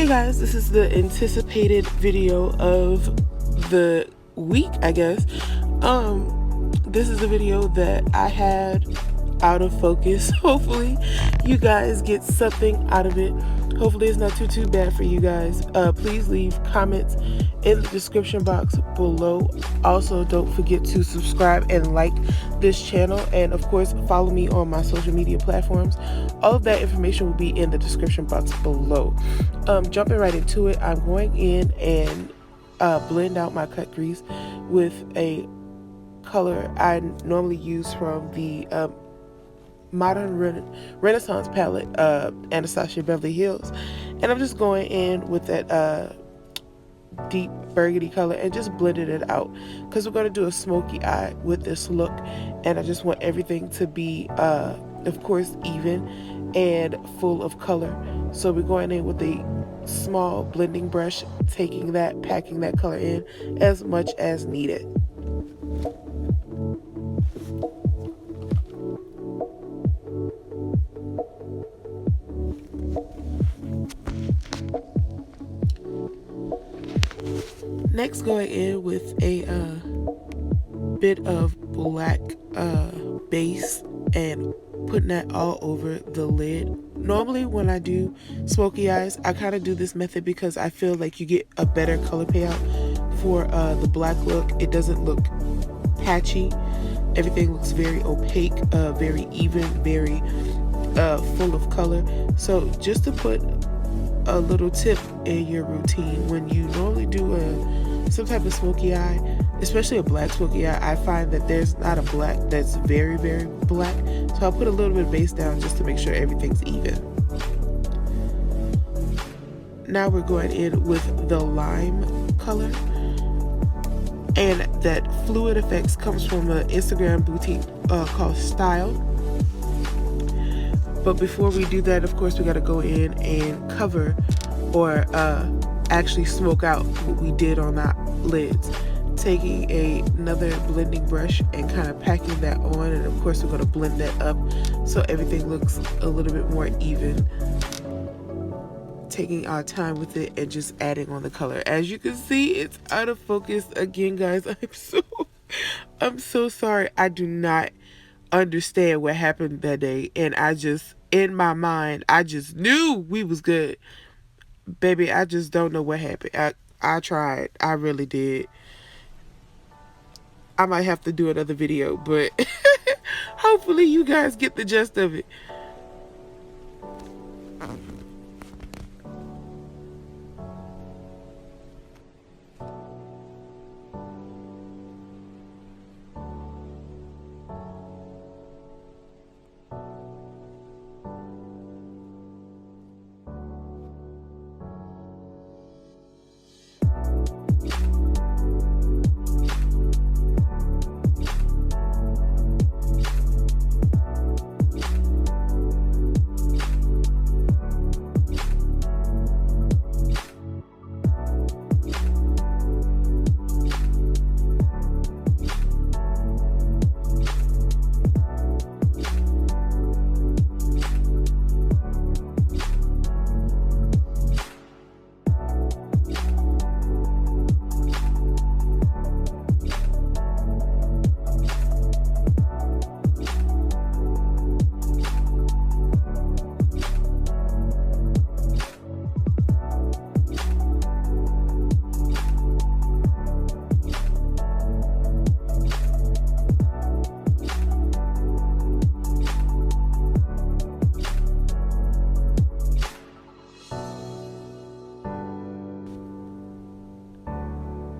Hey guys, this is the anticipated video of the week, I guess. This is a video that I had out of focus. Hopefully you guys get something out of it. Hopefully it's not too bad for you guys. Please leave comments in the description box below. Also, don't forget to subscribe and like this channel, and of course follow me on my social media platforms. All of that information will be in the description box below. Jumping right into it, I'm going in and blend out my cut crease with a color I normally use from the Modern Renaissance palette, Anastasia Beverly Hills, and I'm just going in with that deep burgundy color and just blended it out because we're going to do a smoky eye with this look, and I just want everything to be of course even and full of color. So we're going in with a small blending brush, taking that, packing that color in as much as needed. Next, going in with a bit of black base and putting that all over the lid. Normally when I do smoky eyes, I kind of do this method because I feel like you get a better color payout for the black look. It doesn't look patchy. Everything looks very opaque, very even, very full of color. So just to put a little tip in your routine, when you normally do some type of smoky eye, especially a black smoky eye, I find that there's not a black that's very black, so I'll put a little bit of base down just to make sure everything's even. Now we're going in with the lime color, and that Fluid Fx comes from an Instagram boutique called STYL. But before we do that, of course, we got to go in and cover or actually smoke out what we did on our lids. Taking another blending brush and kind of packing that on, and of course we're going to blend that up so everything looks a little bit more even. Taking our time with it and just adding on the color. As you can see, it's out of focus again, guys. I'm so sorry. I do not understand what happened that day, and I just, in my mind, I just knew we was good. Baby, I just don't know what happened. I tried. I really did. I might have to do another video, but hopefully you guys get the gist of it.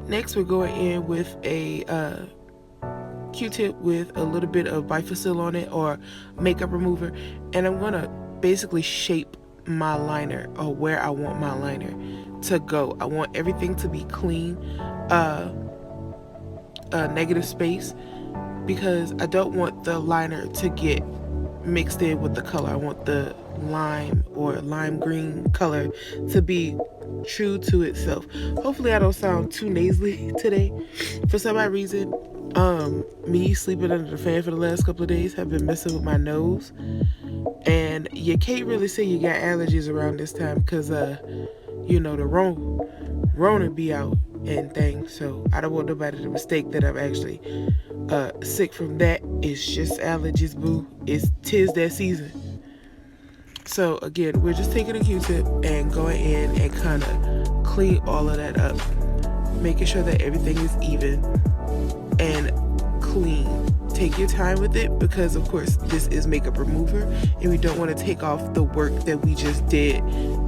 Next, we're going in with a Q-tip with a little bit of Bifacil on it, or makeup remover, and I'm going to basically shape my liner, or where I want my liner to go. I want everything to be clean, negative space, because I don't want the liner to get mixed in with the color. I want the lime or lime green color to be true to itself. Hopefully I don't sound too nasally today. For some odd reason, me sleeping under the fan for the last couple of days have been messing with my nose. And you can't really say you got allergies around this time because you know, the Rona be out and things. So I don't want nobody to mistake that I'm actually sick from that. It's just allergies, boo. Tis that season. So again, we're just taking a Q-tip and going in and kind of clean all of that up, making sure that everything is even and clean. Take your time with it because of course this is makeup remover and we don't want to take off the work that we just did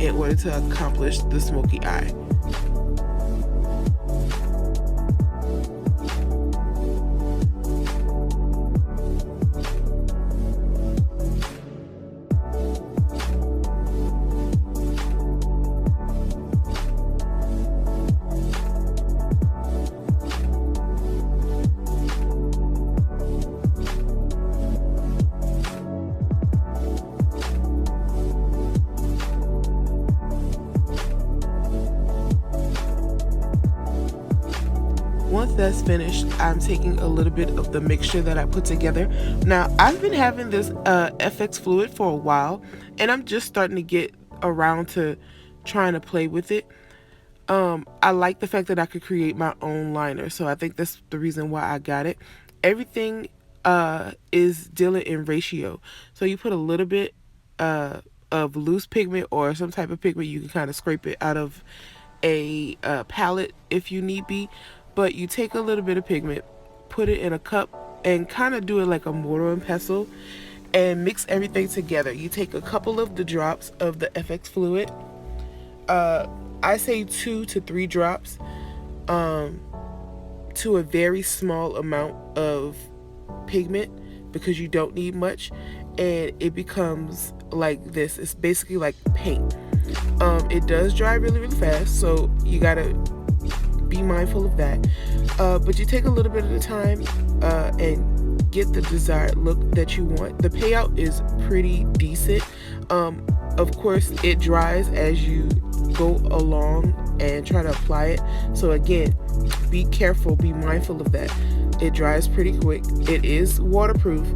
in order to accomplish the smoky eye. Once that's finished, I'm taking a little bit of the mixture that I put together. Now, I've been having this FX Fluid for a while, and I'm just starting to get around to trying to play with it. I like the fact that I could create my own liner, so I think that's the reason why I got it. Everything is dealing in ratio, so you put a little bit of loose pigment or some type of pigment. You can kind of scrape it out of a palette if you need be, but you take a little bit of pigment, put it in a cup, and kind of do it like a mortar and pestle and mix everything together. You take a couple of the drops of the FX Fluid, I say 2 to 3 drops to a very small amount of pigment because you don't need much, and it becomes like this. It's basically like paint. It does dry really, really fast, so you gotta be mindful of that. But you take a little bit at a time and get the desired look that you want. The payout is pretty decent. Of course, it dries as you go along and try to apply it. So again, be careful, be mindful of that. It dries pretty quick. It is waterproof.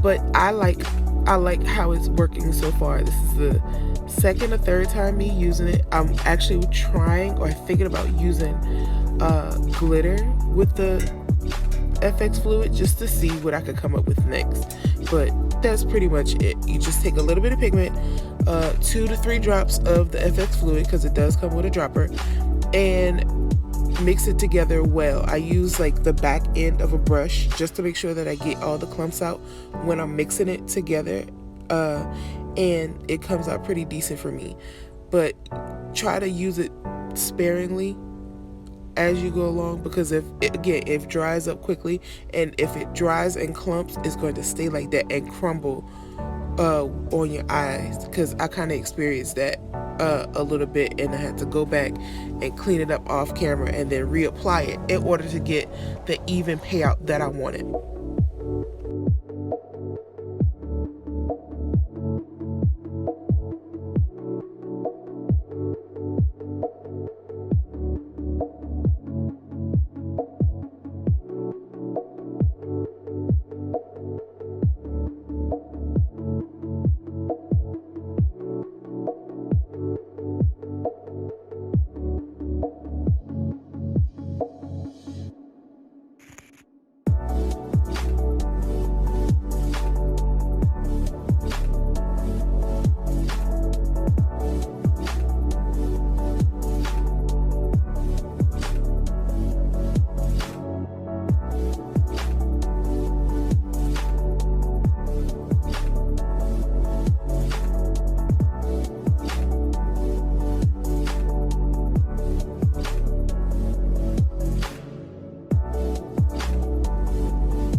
But I like how it's working so far. This is the second or third time me using it. I'm actually trying or thinking about using glitter with the FX Fluid just to see what I could come up with next. But that's pretty much it. You just take a little bit of pigment, 2 to 3 drops of the FX Fluid because it does come with a dropper, and mix it together well. I use like the back end of a brush just to make sure that I get all the clumps out when I'm mixing it together, and it comes out pretty decent for me. But try to use it sparingly as you go along, because if it dries up quickly, and if it dries and clumps, it's going to stay like that and crumble on your eyes, because I kind of experienced that a little bit, and I had to go back and clean it up off camera and then reapply it in order to get the even payout that I wanted.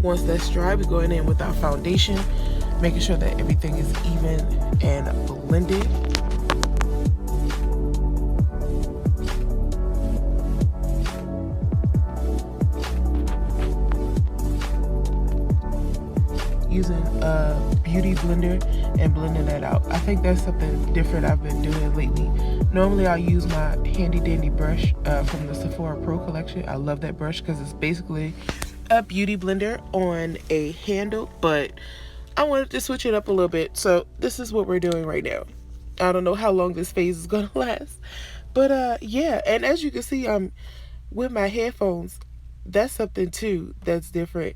Once that's dry, we're going in with our foundation, making sure that everything is even and blended. Using a beauty blender and blending that out. I think that's something different I've been doing lately. Normally I'll use my handy dandy brush from the Sephora Pro collection. I love that brush because it's basically a beauty blender on a handle, but I wanted to switch it up a little bit. So this is what we're doing right now. I don't know how long this phase is gonna last, but yeah. And as you can see, I'm with my headphones. That's something too that's different.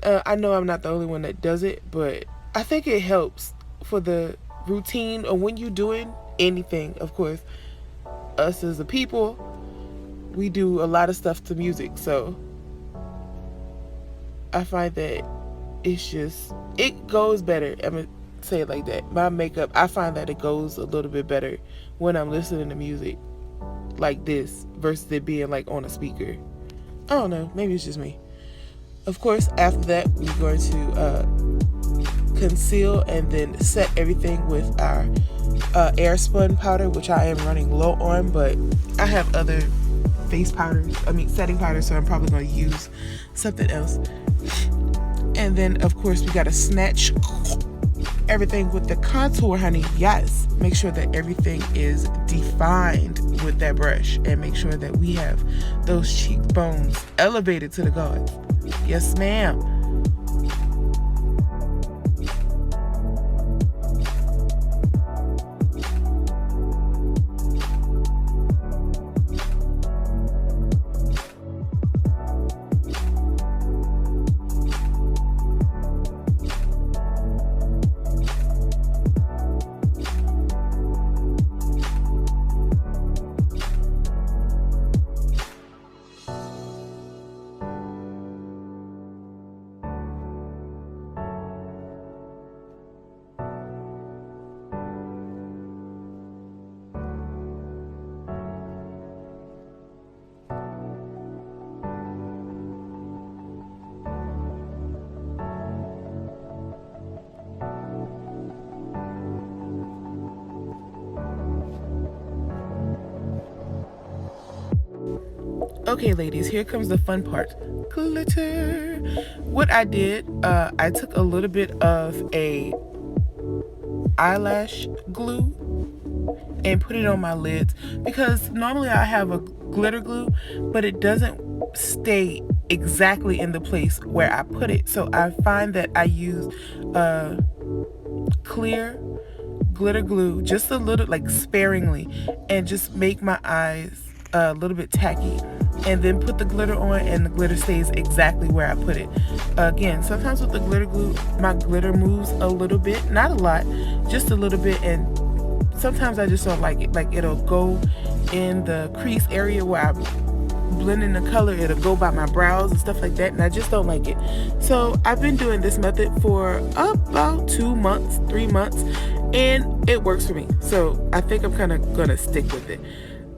I know I'm not the only one that does it, but I think it helps for the routine or when you're doing anything. Of course, us as a people, we do a lot of stuff to music, so I find that it goes better. I'm gonna say it like that. My makeup, I find that it goes a little bit better when I'm listening to music like this versus it being like on a speaker. I don't know, maybe it's just me. Of course, after that, we're going to conceal and then set everything with our air spun powder, which I am running low on, but I have other setting powders, so I'm probably going to use something else. And then, of course, we got to snatch everything with the contour, honey. Yes, make sure that everything is defined with that brush and make sure that we have those cheekbones elevated to the gods. Yes, ma'am. Okay, ladies, here comes the fun part. Glitter. What I did, I took a little bit of a eyelash glue and put it on my lids, because normally I have a glitter glue, but it doesn't stay exactly in the place where I put it. So I find that I use clear glitter glue, just a little, like sparingly, and just make my eyes a little bit tacky, and then put the glitter on, and the glitter stays exactly where I put it. Again, sometimes with the glitter glue, my glitter moves a little bit, not a lot, just a little bit, and sometimes I just don't like it. Like, it'll go in the crease area where I blend in the color, it'll go by my brows and stuff like that, and I just don't like it. So I've been doing this method for about 2 months, 3 months, and it works for me. So I think I'm kind of gonna stick with it.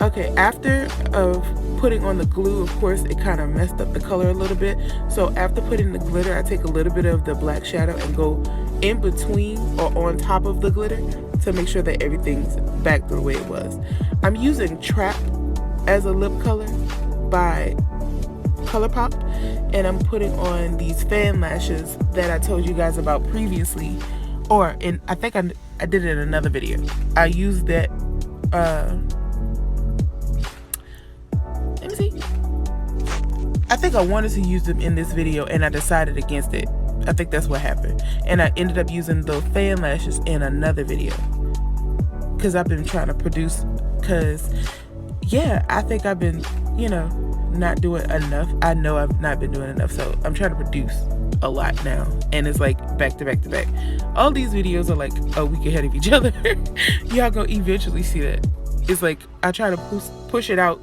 Okay, after of putting on the glue, of course, it kind of messed up the color a little bit. So after putting the glitter, I take a little bit of the black shadow and go in between or on top of the glitter to make sure that everything's back to the way it was. I'm using Trap as a lip color by ColourPop, and I'm putting on these fan lashes that I told you guys about previously, or I think I did it in another video. I used that, let me see. I think I wanted to use them in this video and I decided against it. I think that's what happened. And I ended up using those fan lashes in another video, because I've been trying to produce, because yeah, I think I've been, not doing enough. I know I've not been doing enough, so I'm trying to produce a lot now, and it's like back to back to back. All these videos are like a week ahead of each other. Y'all gonna eventually see that. It's like I try to push it out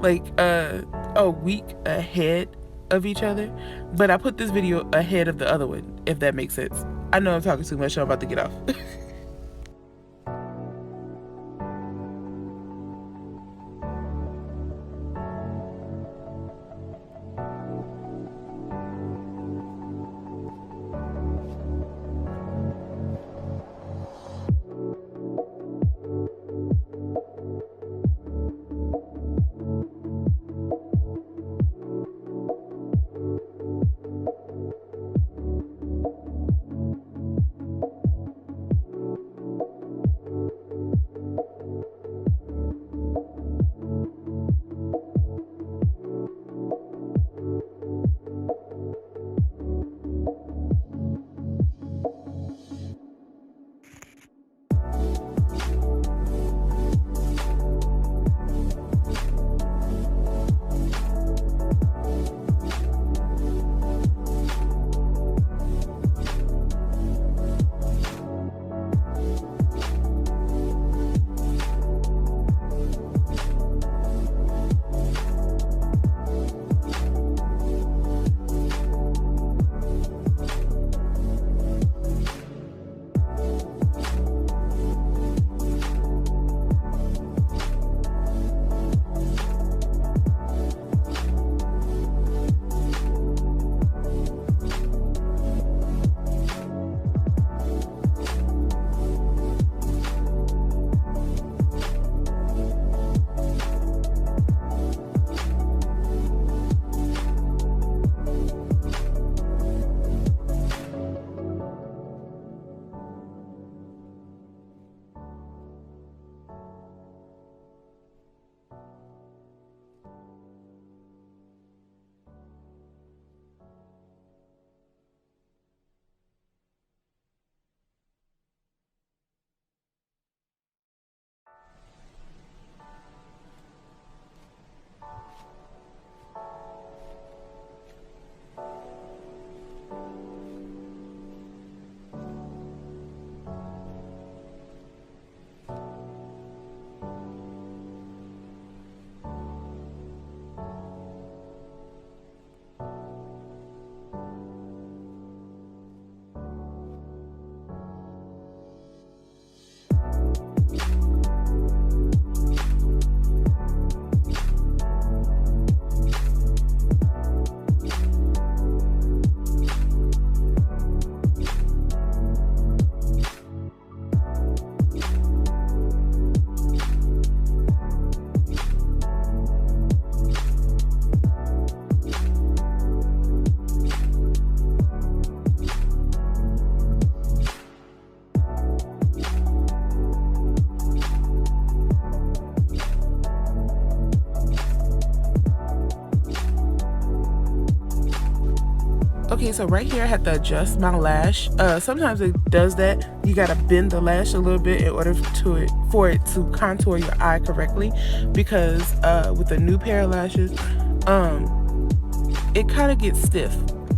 like a week ahead of each other, but I put this video ahead of the other one, if that makes sense. I know I'm talking too much, so I'm about to get off. Okay, so right here I have to adjust my lash. Sometimes it does that. You gotta bend the lash a little bit in order for it to contour your eye correctly, because with a new pair of lashes, it kind of gets stiff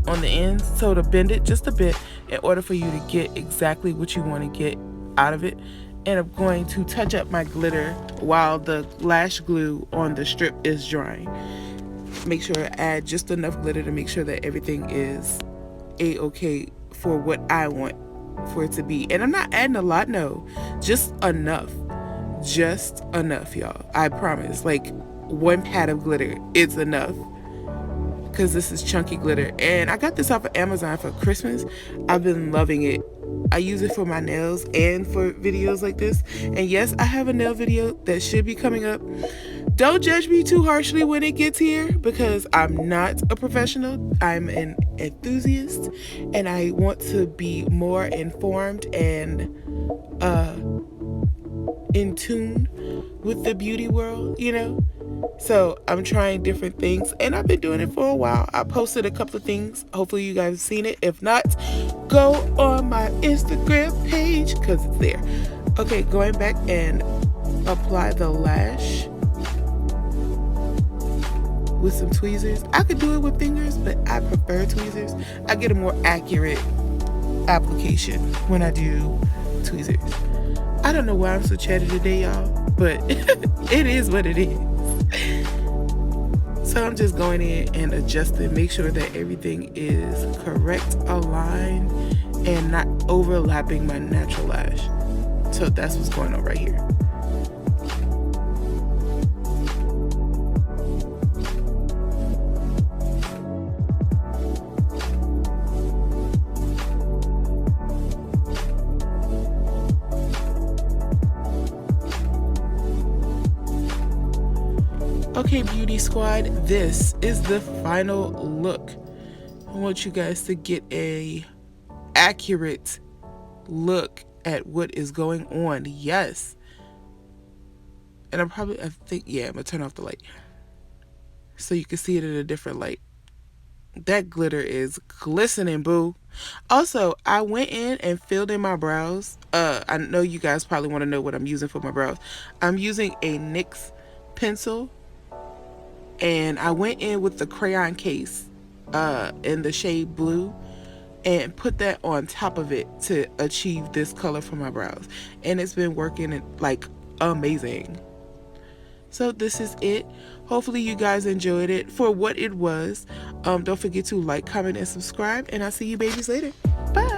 on the ends. So to bend it just a bit in order for you to get exactly what you want to get out of it. And I'm going to touch up my glitter while the lash glue on the strip is drying. Make sure I add just enough glitter to make sure that everything is a-okay for what I want for it to be. And I'm not adding a lot, no, just enough, y'all. I promise. Like 1 pat of glitter is enough, because this is chunky glitter, and I got this off of Amazon for Christmas. I've been loving it. I use it for my nails and for videos like this. And yes, I have a nail video that should be coming up. Don't judge me too harshly when it gets here, because I'm not a professional. I'm an enthusiast, and I want to be more informed and in tune with the beauty world, you know? So I'm trying different things, and I've been doing it for a while. I posted a couple of things. Hopefully you guys have seen it. If not, go on my Instagram page, because it's there. Okay, going back and apply the lash with some tweezers. I could do it with fingers, but I prefer tweezers. I get a more accurate application when I do tweezers. I don't know why I'm so chatty today, y'all, but it is what it is. So I'm just going in and adjusting, make sure that everything is correct, aligned, and not overlapping my natural lash. So that's what's going on right here. Okay, beauty squad, this is the final look. I want you guys to get a accurate look at what is going on. Yes. And I'm gonna turn off the light so you can see it in a different light. That glitter is glistening, boo. Also, I went in and filled in my brows. I know you guys probably want to know what I'm using for my brows. I'm using a NYX pencil, and I went in with the crayon case in the shade blue and put that on top of it to achieve this color for my brows, and it's been working like amazing. So this is it. Hopefully you guys enjoyed it for what it was. Don't forget to like, comment, and subscribe, and I'll see you babies later. Bye.